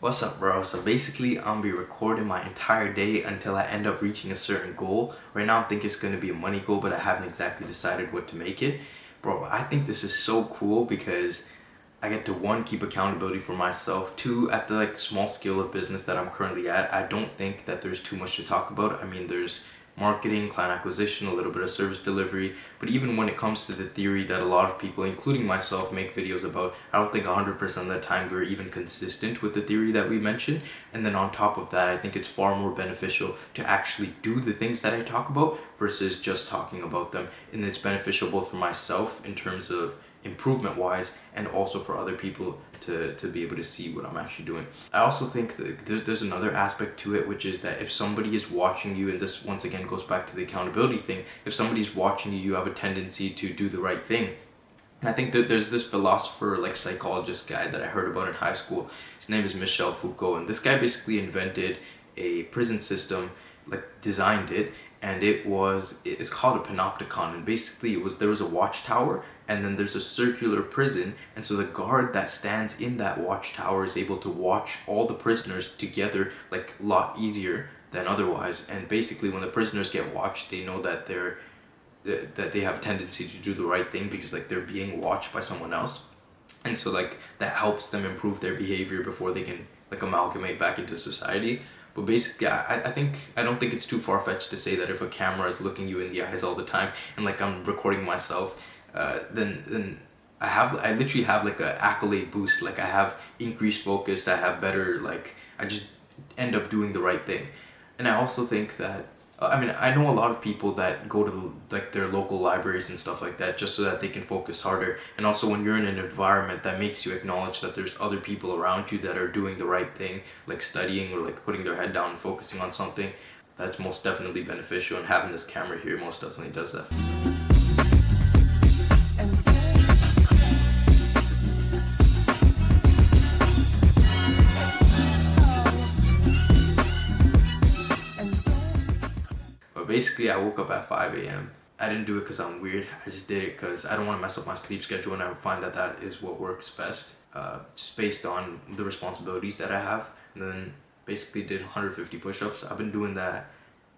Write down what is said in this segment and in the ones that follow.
What's up, bro? So basically, I'm gonna be recording my entire day until I end up reaching a certain goal. Right now, I think it's gonna be a money goal, but I haven't exactly decided what to make it. Bro, I think this is so cool because I get to one, keep accountability for myself. Two, at the small scale of business that I'm currently at, I don't think that there's too much to talk about. I mean, there's marketing, client acquisition, a little bit of service delivery, but even when it comes to the theory that a lot of people, including myself, make videos about, I don't think 100% of the time we're even consistent with the theory that we mentioned. And then on top of that, I think it's far more beneficial to actually do the things that I talk about versus just talking about them. And it's beneficial both for myself in terms of improvement wise and also for other people to be able to see what I'm actually doing. I also think that there's another aspect to it, which is that if somebody is watching you, and this once again goes back to the accountability thing, if somebody's watching you, you have a tendency to do the right thing. And I think that there's this philosopher, psychologist guy that I heard about in high school. His name is Michel Foucault, and this guy basically invented a prison system, designed it, and it's called a panopticon. And basically there was a watchtower, and then there's a circular prison, and so the guard that stands in that watchtower is able to watch all the prisoners together a lot easier than otherwise. And basically when the prisoners get watched, they know that they have a tendency to do the right thing because they're being watched by someone else. And so that helps them improve their behavior before they can amalgamate back into society. But basically, I don't think it's too far-fetched to say that if a camera is looking you in the eyes all the time, and I'm recording myself, then I literally have a accolade boost. I have increased focus, I have better, I just end up doing the right thing. And I also think that I know a lot of people that go to their local libraries and stuff like that just so that they can focus harder. And also when you're in an environment that makes you acknowledge that there's other people around you that are doing the right thing, studying or putting their head down and focusing on something, that's most definitely beneficial. And having this camera here most definitely does that. Basically, I woke up at 5 a.m. I didn't do it because I'm weird. I just did it because I don't want to mess up my sleep schedule, and I find that that is what works best, just based on the responsibilities that I have. And then basically did 150 push-ups. I've been doing that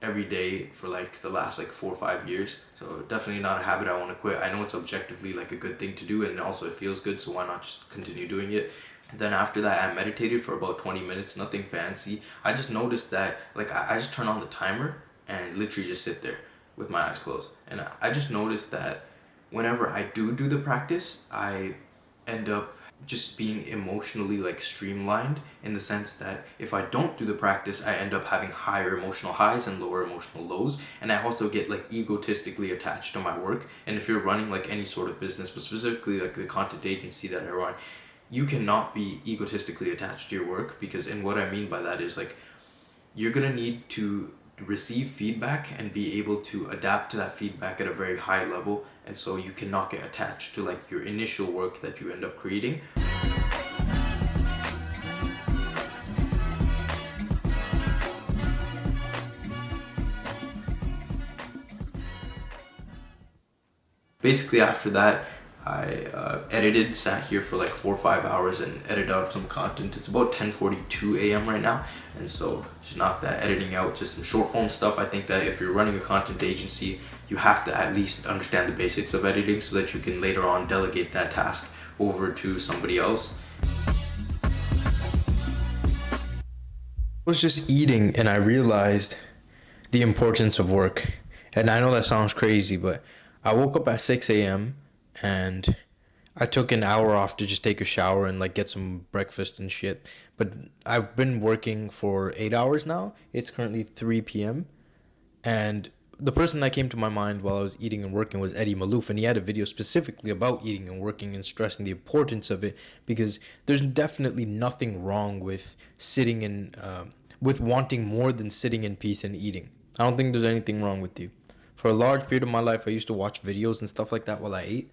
every day for the last 4 or 5 years. So definitely not a habit I want to quit. I know it's objectively a good thing to do, and also it feels good, so why not just continue doing it. And then after that, I meditated for about 20 minutes, nothing fancy. I just noticed that I just turn on the timer and literally just sit there with my eyes closed. And I just noticed that whenever I do the practice, I end up just being emotionally streamlined, in the sense that if I don't do the practice, I end up having higher emotional highs and lower emotional lows. And I also get egotistically attached to my work. And if you're running any sort of business, but specifically the content agency that I run, you cannot be egotistically attached to your work, because, and what I mean by that is you're gonna need to receive feedback and be able to adapt to that feedback at a very high level. And so you cannot get attached to your initial work that you end up creating. Basically after that, I sat here for 4 or 5 hours and edited out some content. It's about 10:42 a.m. right now, and so just knocked that editing out, just some short form stuff. I think that if you're running a content agency, you have to at least understand the basics of editing so that you can later on delegate that task over to somebody else. I was just eating and I realized the importance of work. And I know that sounds crazy, but I woke up at 6 a.m. and I took an hour off to just take a shower and get some breakfast and shit. But I've been working for 8 hours now. It's currently 3 p.m. And the person that came to my mind while I was eating and working was Eddie Malouf, and he had a video specifically about eating and working and stressing the importance of it, because there's definitely nothing wrong with sitting in, with wanting more than sitting in peace and eating. I don't think there's anything wrong with you. For a large period of my life, I used to watch videos and stuff like that while I ate.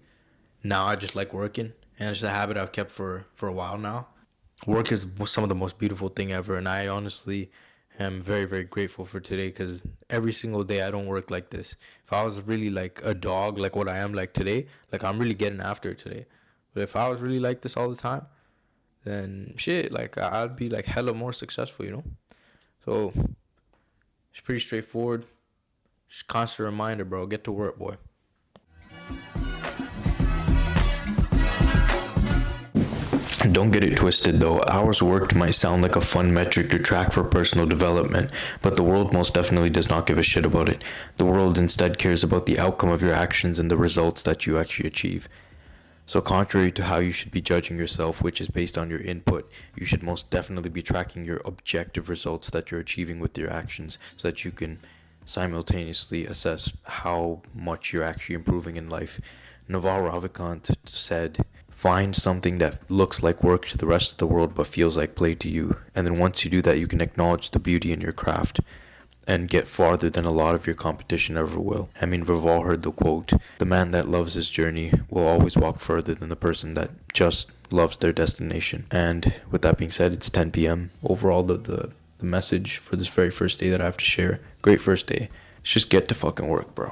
Now I just like working, and it's a habit I've kept for a while now. Work is some of the most beautiful thing ever, and I honestly am very, very grateful for today, because every single day I don't work like this. If I was really a dog, like what I am today, I'm really getting after it today. But if I was really like this all the time, then shit, like I'd be like hella more successful, you know? So it's pretty straightforward. Just constant reminder, bro. Get to work, boy. Don't get it twisted though. Hours worked might sound like a fun metric to track for personal development, but the world most definitely does not give a shit about it. The world instead cares about the outcome of your actions and the results that you actually achieve. So, contrary to how you should be judging yourself, which is based on your input, you should most definitely be tracking your objective results that you're achieving with your actions so that you can simultaneously assess how much you're actually improving in life. Naval Ravikant said, find something that looks like work to the rest of the world but feels like play to you. And then once you do that, you can acknowledge the beauty in your craft and get farther than a lot of your competition ever will. I mean, we've all heard the quote, the man that loves his journey will always walk further than the person that just loves their destination. And with that being said, it's 10 p.m. Overall, the message for this very first day that I have to share, great first day, is just get to fucking work, bro.